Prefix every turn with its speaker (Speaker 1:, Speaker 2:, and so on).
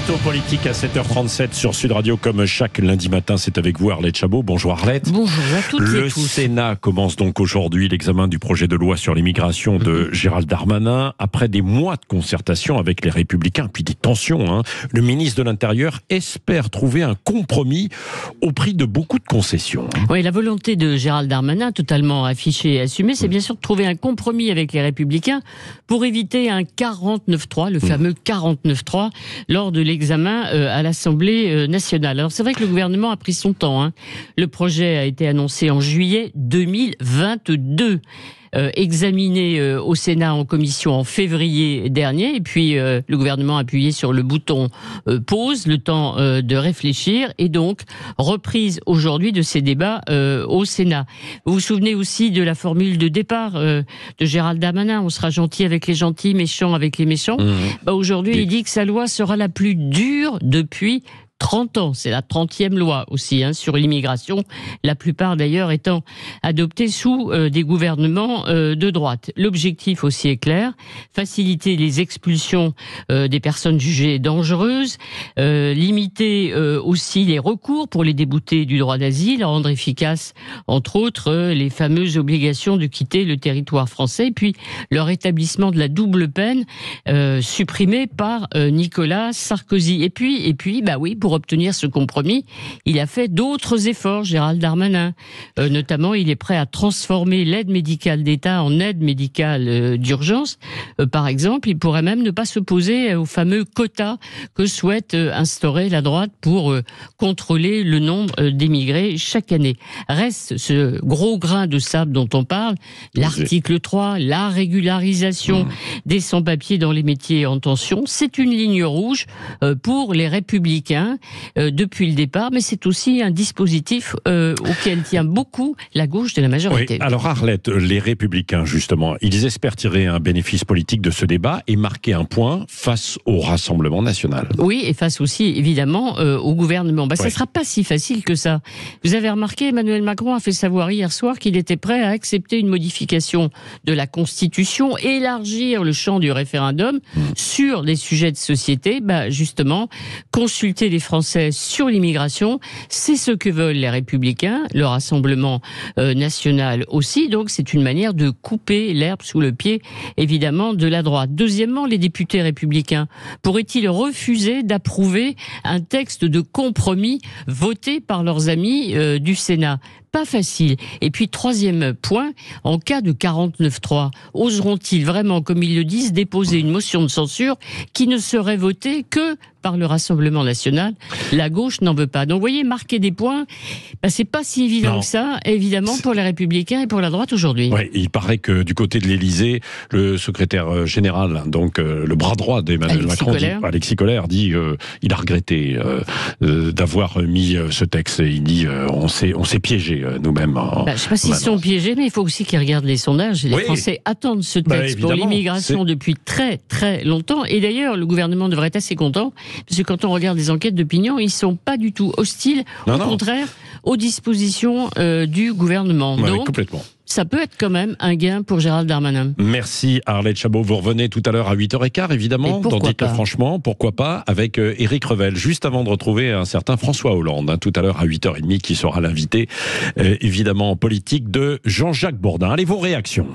Speaker 1: L'édito politique à 7h37 sur Sud Radio, comme chaque lundi matin, c'est avec vous Arlette Chabot. Bonjour Arlette.
Speaker 2: Bonjour à toutes et tous.
Speaker 1: Le Sénat commence donc aujourd'hui l'examen du projet de loi sur l'immigration de Gérald Darmanin. Après des mois de concertation avec les Républicains, puis des tensions, le ministre de l'Intérieur espère trouver un compromis au prix de beaucoup de concessions.
Speaker 2: Oui, la volonté de Gérald Darmanin, totalement affichée et assumée, c'est bien sûr de trouver un compromis avec les Républicains pour éviter un 49-3, le fameux 49-3, lors de l'examen à l'Assemblée nationale. Alors c'est vrai que le gouvernement a pris son temps. Le projet a été annoncé en juillet 2022. Examiné au Sénat en commission en février dernier, et puis le gouvernement a appuyé sur le bouton pause, le temps de réfléchir, et donc reprise aujourd'hui de ces débats au Sénat. Vous vous souvenez aussi de la formule de départ de Gérald Darmanin: on sera gentil avec les gentils, méchant avec les méchants. Aujourd'hui, il dit que sa loi sera la plus dure depuis 30 ans, c'est la 30e loi aussi sur l'immigration, la plupart d'ailleurs étant adoptées sous des gouvernements de droite. L'objectif aussi est clair: faciliter les expulsions des personnes jugées dangereuses, limiter aussi les recours pour les débouter du droit d'asile, rendre efficace entre autres les fameuses obligations de quitter le territoire français, et puis le rétablissement de la double peine supprimée par Nicolas Sarkozy. Et puis pour obtenir ce compromis, il a fait d'autres efforts, Gérald Darmanin. Notamment, il est prêt à transformer l'aide médicale d'État en aide médicale d'urgence. Par exemple, il pourrait même ne pas s'opposer aux fameux quotas que souhaite instaurer la droite pour contrôler le nombre d'émigrés chaque année. Reste ce gros grain de sable dont on parle, l'article 3, la régularisation des sans-papiers dans les métiers en tension. C'est une ligne rouge pour les Républicains depuis le départ, mais c'est aussi un dispositif auquel tient beaucoup la gauche de la majorité.
Speaker 1: Oui, alors Arlette, les Républicains justement, ils espèrent tirer un bénéfice politique de ce débat et marquer un point face au Rassemblement national.
Speaker 2: Oui, et face aussi évidemment au gouvernement. Ça ne sera pas si facile que ça. Vous avez remarqué, Emmanuel Macron a fait savoir hier soir qu'il était prêt à accepter une modification de la Constitution, élargir le champ du référendum sur des sujets de société. Justement, consulter les Français sur l'immigration, c'est ce que veulent les Républicains, le Rassemblement national aussi. Donc c'est une manière de couper l'herbe sous le pied, évidemment, de la droite. Deuxièmement, les députés républicains pourraient-ils refuser d'approuver un texte de compromis voté par leurs amis du Sénat ? Pas facile. Et puis, troisième point, en cas de 49-3, oseront-ils vraiment, comme ils le disent, déposer une motion de censure qui ne serait votée que par le Rassemblement national? La gauche n'en veut pas. Donc, vous voyez, marquer des points, c'est pas si évident que ça, évidemment, pour les Républicains et pour la droite aujourd'hui.
Speaker 1: Oui, il paraît que du côté de l'Élysée, le secrétaire général, donc le bras droit d'Emmanuel Macron, Alexis Collère, dit il a regretté d'avoir mis ce texte. Et il dit on s'est piégé nous-mêmes.
Speaker 2: Je ne sais pas s'ils sont piégés, mais il faut aussi qu'ils regardent les sondages. Les Français attendent ce texte pour l'immigration depuis très très longtemps. Et d'ailleurs, le gouvernement devrait être assez content, parce que quand on regarde les enquêtes d'opinion, ils ne sont pas du tout hostiles, au contraire, aux dispositions du gouvernement. Donc,
Speaker 1: complètement.
Speaker 2: Ça peut être quand même un gain pour Gérald Darmanin.
Speaker 1: Merci Arlette Chabot. Vous revenez tout à l'heure à 8h15, évidemment. Dites-le franchement, pourquoi pas, avec Éric Revel, juste avant de retrouver un certain François Hollande, tout à l'heure à 8h30, qui sera l'invité, évidemment, en politique de Jean-Jacques Bourdin. Allez, vos réactions.